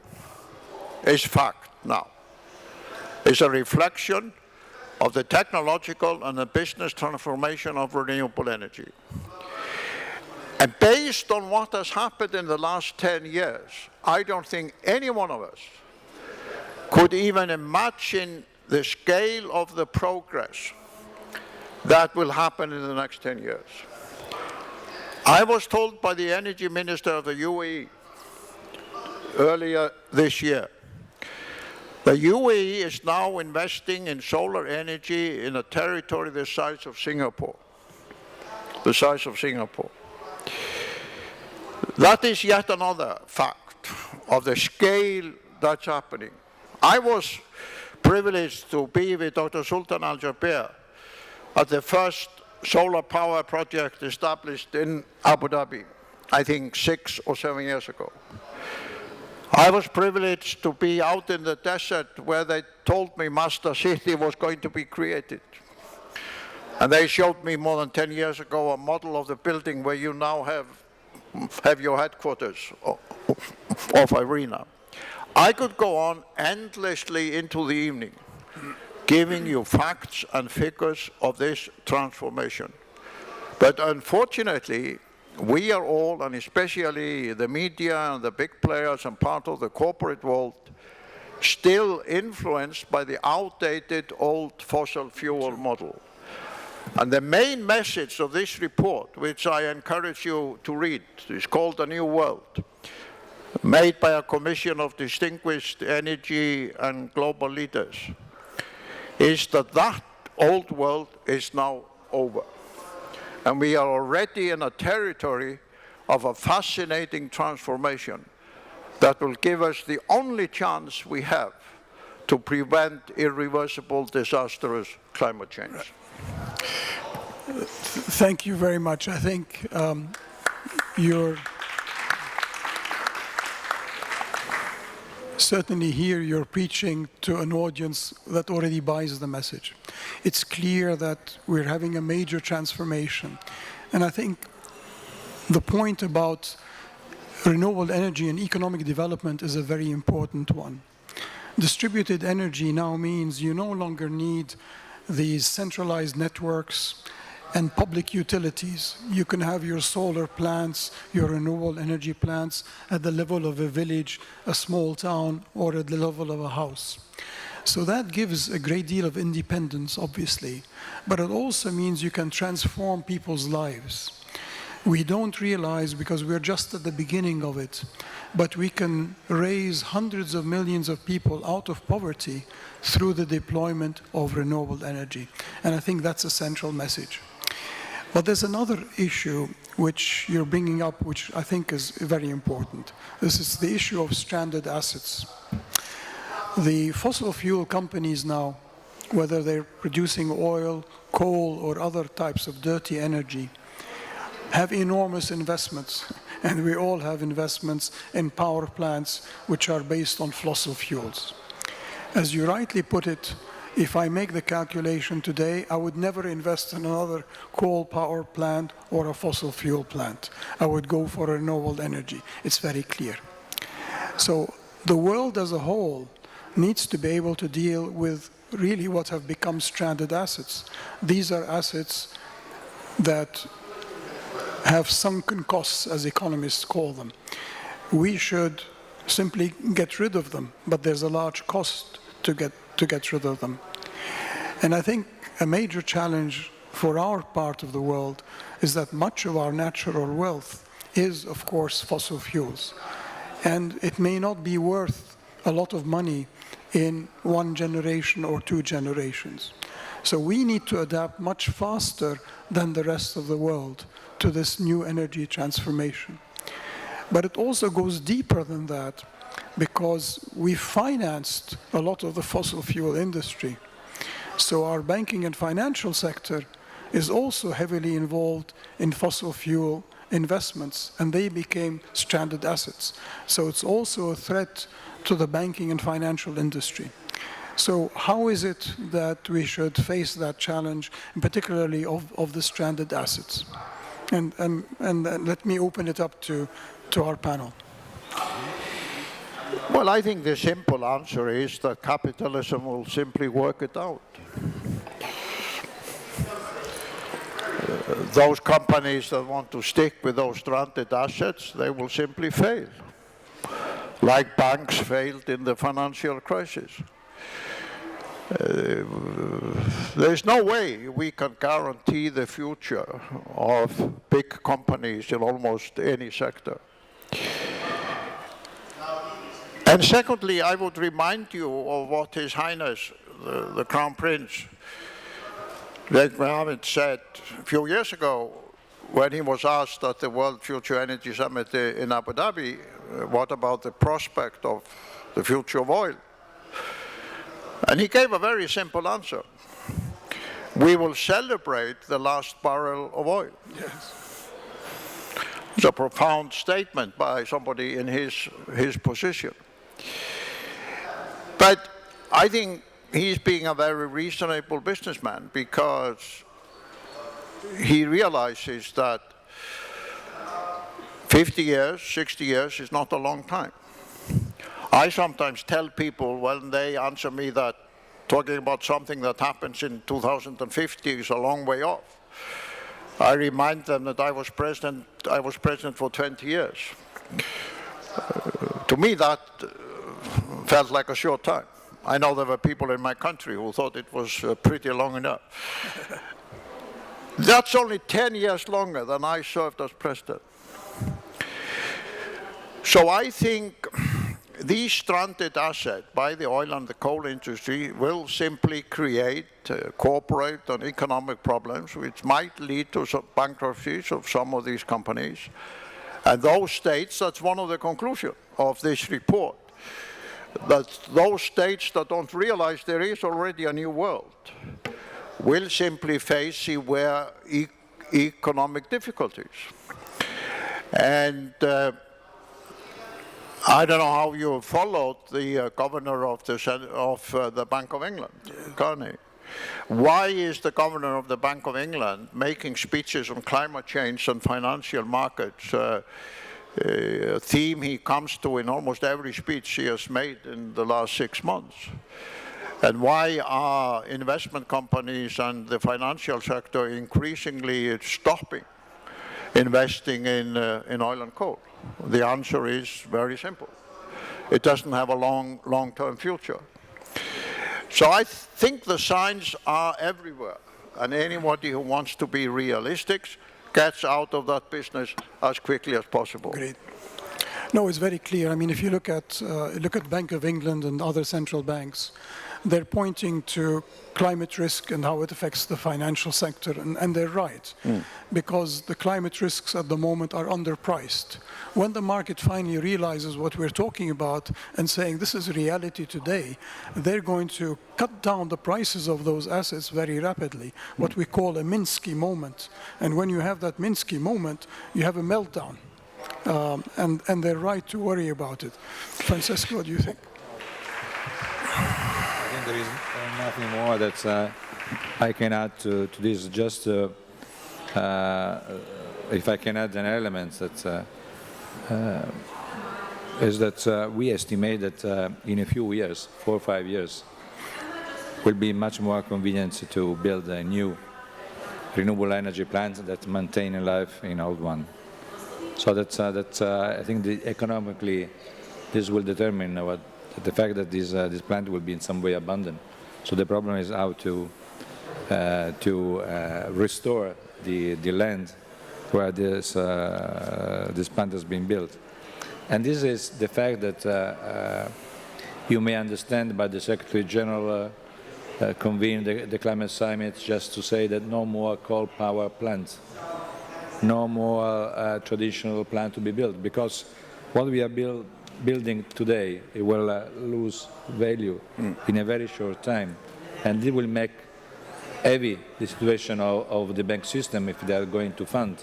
is fact now. It's a reflection of the technological and the business transformation of renewable energy. And based on what has happened in the last 10 years, I don't think any one of us could even imagine the scale of the progress that will happen in the next 10 years. I was told by the energy minister of the UAE earlier this year, the UAE is now investing in solar energy in a territory the size of Singapore. The size of Singapore. That is yet another fact of the scale that's happening. I was privileged to be with Dr. Sultan Al Jaber at the first solar power project established in Abu Dhabi, I think 6 or 7 years ago. I was privileged to be out in the desert where they told me Master City was going to be created. And they showed me more than 10 years ago a model of the building where you now have your headquarters of IRENA. I could go on endlessly into the evening, giving you facts and figures of this transformation. But unfortunately, we are all, and especially the media and the big players and part of the corporate world, still influenced by the outdated old fossil fuel model. And the main message of this report, which I encourage you to read, is called A New World, made by a commission of distinguished energy and global leaders, is that that old world is now over. And we are already in a territory of a fascinating transformation that will give us the only chance we have to prevent irreversible, disastrous climate change. Thank you very much. I think certainly here you're preaching to an audience that already buys the message. It's clear that we're having a major transformation. And I think the point about renewable energy and economic development is a very important one. Distributed energy now means you no longer need these centralized networks and public utilities. You can have your solar plants, your renewable energy plants at the level of a village, a small town, or at the level of a house. So that gives a great deal of independence, obviously, but it also means you can transform people's lives. We don't realize, because we're just at the beginning of it, but we can raise hundreds of millions of people out of poverty through the deployment of renewable energy. And I think that's a central message. But there's another issue which you're bringing up, which I think is very important. This is the issue of stranded assets. The fossil fuel companies now, whether they're producing oil, coal, or other types of dirty energy, have enormous investments. And we all have investments in power plants which are based on fossil fuels. As you rightly put it, if I make the calculation today, I would never invest in another coal power plant or a fossil fuel plant. I would go for renewable energy. It's very clear. So the world as a whole needs to be able to deal with really what have become stranded assets. These are assets that have sunken costs, as economists call them. We should simply get rid of them, but there's a large cost to get rid of them. And I think a major challenge for our part of the world is that much of our natural wealth is, of course, fossil fuels. And it may not be worth a lot of money in 1 generation or 2 generations. So we need to adapt much faster than the rest of the world to this new energy transformation. But it also goes deeper than that, because we financed a lot of the fossil fuel industry. So our banking and financial sector is also heavily involved in fossil fuel investments, and they became stranded assets. So it's also a threat to the banking and financial industry. So how is it that we should face that challenge, particularly of the stranded assets? And let me open it up to our panel. Well, I think the simple answer is that capitalism will simply work it out. Those companies that want to stick with those stranded assets, they will simply fail, like banks failed in the financial crisis. There's no way we can guarantee the future of big companies in almost any sector. And secondly, I would remind you of what His Highness, the Crown Prince, Sheikh Mohammed said a few years ago when he was asked at the World Future Energy Summit in Abu Dhabi, what about the prospect of the future of oil? And he gave a very simple answer. We will celebrate the last barrel of oil. Yes. It's a profound statement by somebody in his position. But I think he's being a very reasonable businessman because he realizes that 50 years, 60 years is not a long time. I sometimes tell people when they answer me that talking about something that happens in 2050 is a long way off. I remind them that I was president for 20 years. To me, that felt like a short time. I know there were people in my country who thought it was pretty long enough. That's only 10 years longer than I served as president. So I think these stranded assets by the oil and the coal industry will simply create corporate and economic problems which might lead to some bankruptcies of some of these companies. And those states, that's one of the conclusions of this report, that those states that don't realize there is already a new world will simply face severe economic difficulties. And I don't know how you followed the governor of the Bank of England, Carney. Why is the governor of the Bank of England making speeches on climate change and financial markets? A theme he comes to in almost every speech he has made in the last 6 months. And why are investment companies and the financial sector increasingly stopping investing in oil and coal? The answer is very simple. It doesn't have a long-term future. So I think the signs are everywhere, and anybody who wants to be realistic gets out of that business as quickly as possible. Great. No, it's very clear. I mean, if you look at Bank of England and other central banks, they're pointing to climate risk and how it affects the financial sector, and they're right, because the climate risks at the moment are underpriced. When the market finally realizes what we're talking about and saying this is reality today, they're going to cut down the prices of those assets very rapidly, what we call a Minsky moment. And when you have that Minsky moment, you have a meltdown. And they're right to worry about it. Francesco, what do you think? I think there is nothing more that I can add to this. Just if I can add an element that is that we estimate that in a few years, 4 or 5 years, will be much more convenient to build a new renewable energy plant that maintain alive in old one. So that's I think economically this will determine the fact that this plant will be in some way abandoned. So the problem is how to restore the land where this plant has been built. And this is the fact that you may understand by the Secretary General convened the climate summit just to say that no more coal power plants, no more traditional plant to be built, because what we are building today, it will lose value in a very short time. And it will make heavy the situation of the bank system if they are going to fund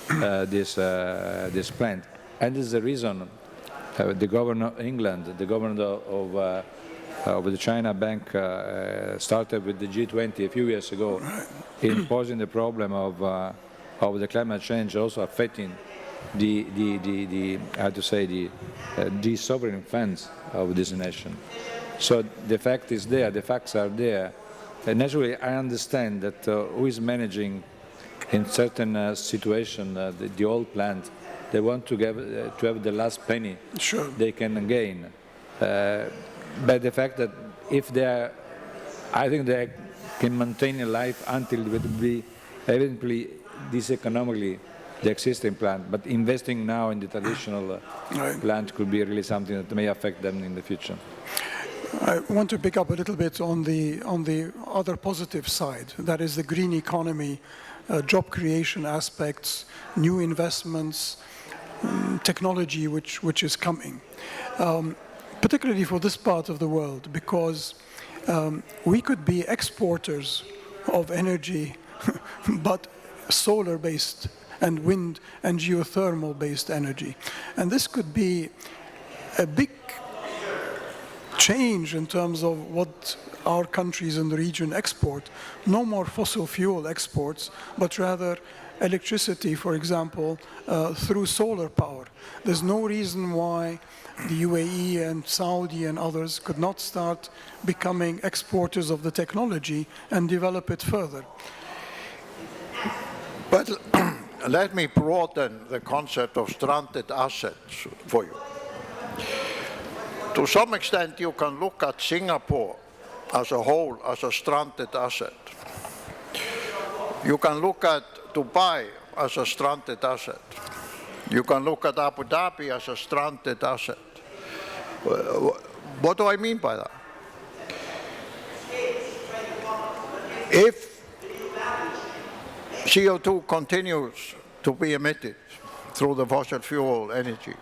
this plant. And this is the reason the governor of England, the governor of the China Bank started with the G20 a few years ago, imposing the problem of the climate change also affecting the sovereign funds of this nation. So the fact is there, the facts are there. And naturally, I understand that who is managing in certain situation the old plant, they want to have the last penny they can gain. But the fact that if they are, I think they can maintain a life until it will be eventually diseconomically the existing plant, but investing now in the traditional plant could be really something that may affect them in the future. I want to pick up a little bit on the other positive side, that is the green economy, job creation aspects, new investments, technology which is coming, particularly for this part of the world, because we could be exporters of energy, but solar-based and wind and geothermal-based energy. And this could be a big change in terms of what our countries in the region export. No more fossil fuel exports, but rather electricity, for example, through solar power. There's no reason why the UAE and Saudi and others could not start becoming exporters of the technology and develop it further. But let me broaden the concept of stranded assets for you. To some extent, you can look at Singapore as a whole as a stranded asset. You can look at Dubai as a stranded asset. You can look at Abu Dhabi as a stranded asset. What do I mean by that? If CO2 continues to be emitted through the fossil fuel energy,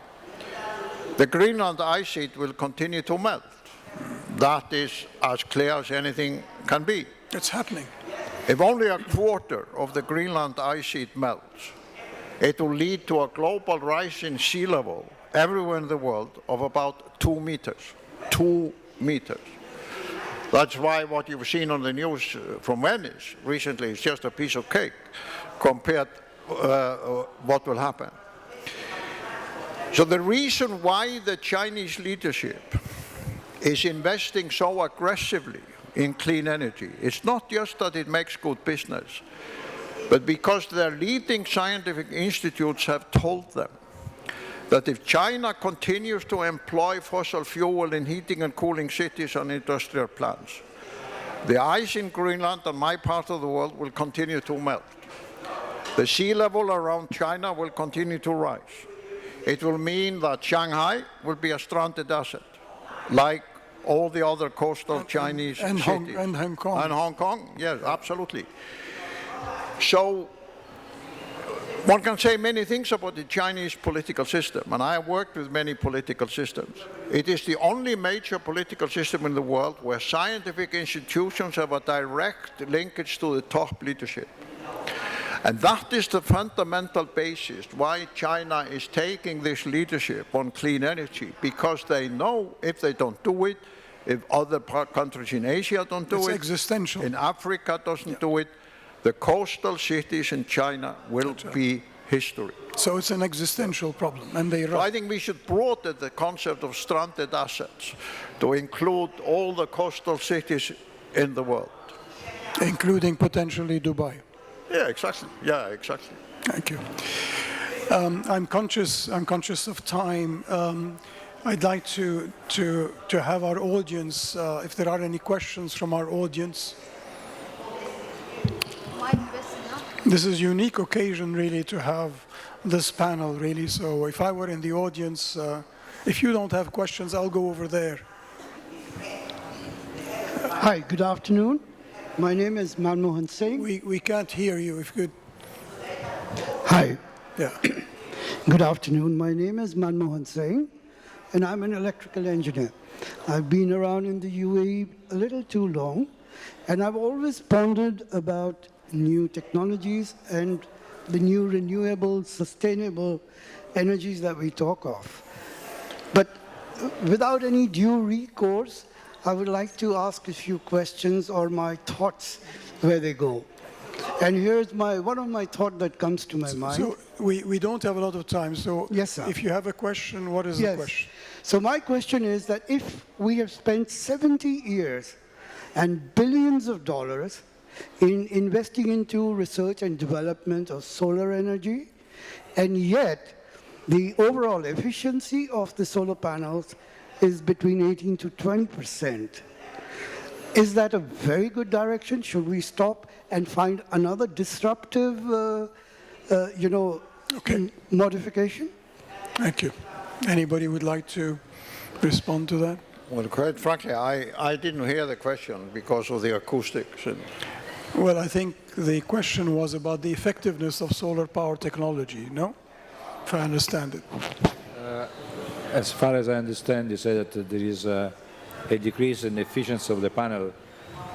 the Greenland ice sheet will continue to melt. That is as clear as anything can be. It's happening. If only a quarter of the Greenland ice sheet melts, it will lead to a global rise in sea level everywhere in the world of about 2 meters. 2 meters. That's why what you've seen on the news from Venice recently is just a piece of cake compared what will happen. So the reason why the Chinese leadership is investing so aggressively in clean energy, it's not just that it makes good business, but because their leading scientific institutes have told them that if China continues to employ fossil fuel in heating and cooling cities and industrial plants, the ice in Greenland and my part of the world will continue to melt. The sea level around China will continue to rise. It will mean that Shanghai will be a stranded asset, like all the other coastal Chinese cities. And Hong Kong. And Hong Kong, yes, absolutely. So one can say many things about the Chinese political system, and I have worked with many political systems. It is the only major political system in the world where scientific institutions have a direct linkage to the top leadership. And that is the fundamental basis why China is taking this leadership on clean energy, because they know if they don't do it, if other countries in Asia don't do it, It's existential. in Africa doesn't do it, the coastal cities in China will be history. So it's an existential problem, and they So I think we should broaden the concept of stranded assets to include all the coastal cities in the world. including potentially Dubai. Yeah, exactly. Yeah, exactly. Thank you. I'm conscious of time. I'd like to have our audience, if there are any questions from our audience. This is a unique occasion, really, to have this panel, really. So if I were in the audience, if you don't have questions, I'll go over there. Hi, good afternoon. My name is Manmohan Singh. We can't hear you. If you could. Hi, Yeah. good afternoon. My name is Manmohan Singh. and I'm an electrical engineer. I've been around in the UAE a little too long, and I've always pondered about new technologies and the new renewable, sustainable energies that we talk of. But without any due recourse, I would like to ask a few questions or my thoughts where they go. And here's one of my thoughts that comes to my mind. So we don't have a lot of time, so Yes, sir. if you have a question, what is the question? So my question is that if we have spent 70 years and billions of dollars in investing into research and development of solar energy, and yet the overall efficiency of the solar panels is between 18 to 20%. Is that a very good direction? Should we stop and find another disruptive, modification? Thank you. Anybody would like to respond to that? Well, quite frankly, I didn't hear the question because of the acoustics. Well, I think the question was about the effectiveness of solar power technology, no? If I understand it. As far as I understand, you said that there is a decrease in the efficiency of the panel.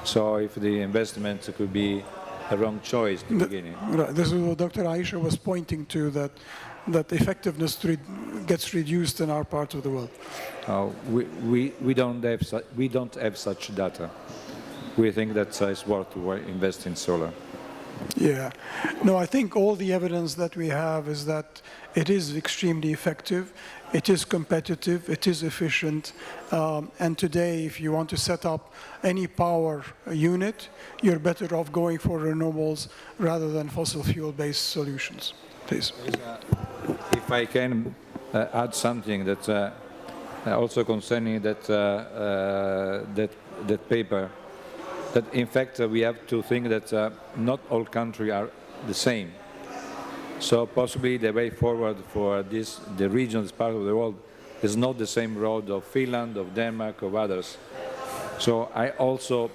So if the investment could be a wrong choice at the beginning. Right. This is what Dr. Aisha was pointing to, that effectiveness gets reduced in our part of the world. We don't have such data. We think that it's worth to invest in solar. Yeah. No, I think all the evidence that we have is that it is extremely effective, it is competitive, it is efficient, and today if you want to set up any power unit, you're better off going for renewables rather than fossil fuel-based solutions. Please. If I can add something that also concerning that paper, that in fact we have to think that not all countries are the same. So possibly the way forward for the region, this part of the world, is not the same road of Finland, of Denmark, of others. So I also,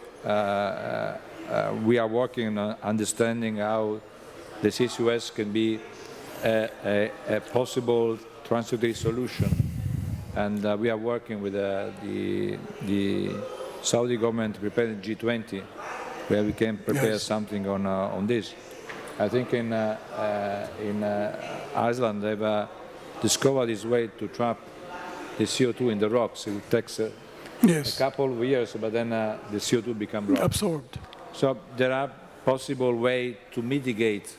we are working on understanding how the CCUS can be a possible transitory solution. And we are working with the Saudi government to prepare the G20, where we can prepare something on this. I think in Iceland they've discovered this way to trap the CO2 in the rocks. It takes a couple of years, but then the CO2 becomes absorbed. So there are possible ways to mitigate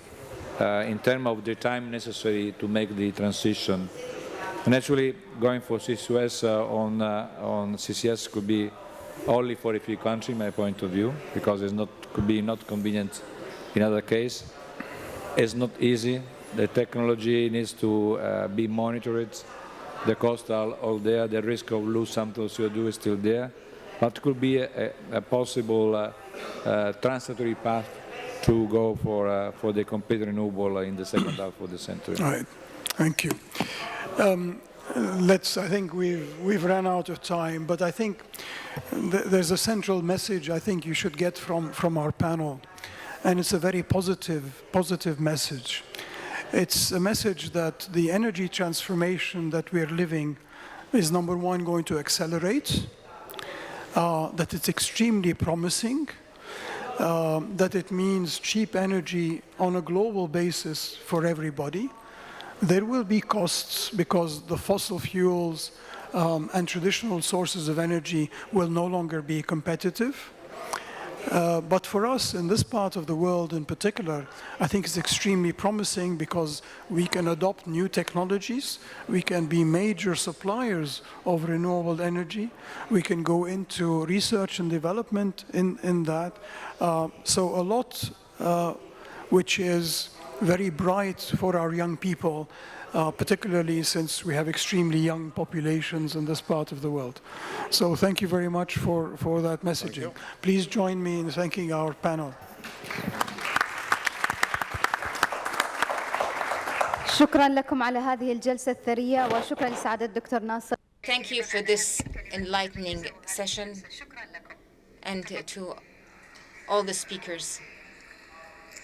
in terms of the time necessary to make the transition. And actually, going for CCUS on CCS could be only for a few countries, my point of view, because it could be not convenient in other case. It's not easy. The technology needs to be monitored. The costs are all there. The risk of lose some CO2 is still there. But it could be a possible transitory path to go for the complete renewable in the second half of the century. All right. Thank you. I think we've run out of time, but I think there's a central message I think you should get from our panel, and it's a very positive message. It's a message that the energy transformation that we're living is, number one, going to accelerate, that it's extremely promising, that it means cheap energy on a global basis for everybody. There will be costs because the fossil fuels and traditional sources of energy will no longer be competitive. But for us in this part of the world in particular, I think it's extremely promising because we can adopt new technologies, we can be major suppliers of renewable energy, we can go into research and development in that. So a lot which is very bright for our young people, particularly since we have extremely young populations in this part of the world. So thank you very much for that messaging. Please join me in thanking our panel. شكرا لكم على هذه الجلسة الثرية وشكرا لسعادة الدكتور ناصر. Thank you for this enlightening session and to all the speakers.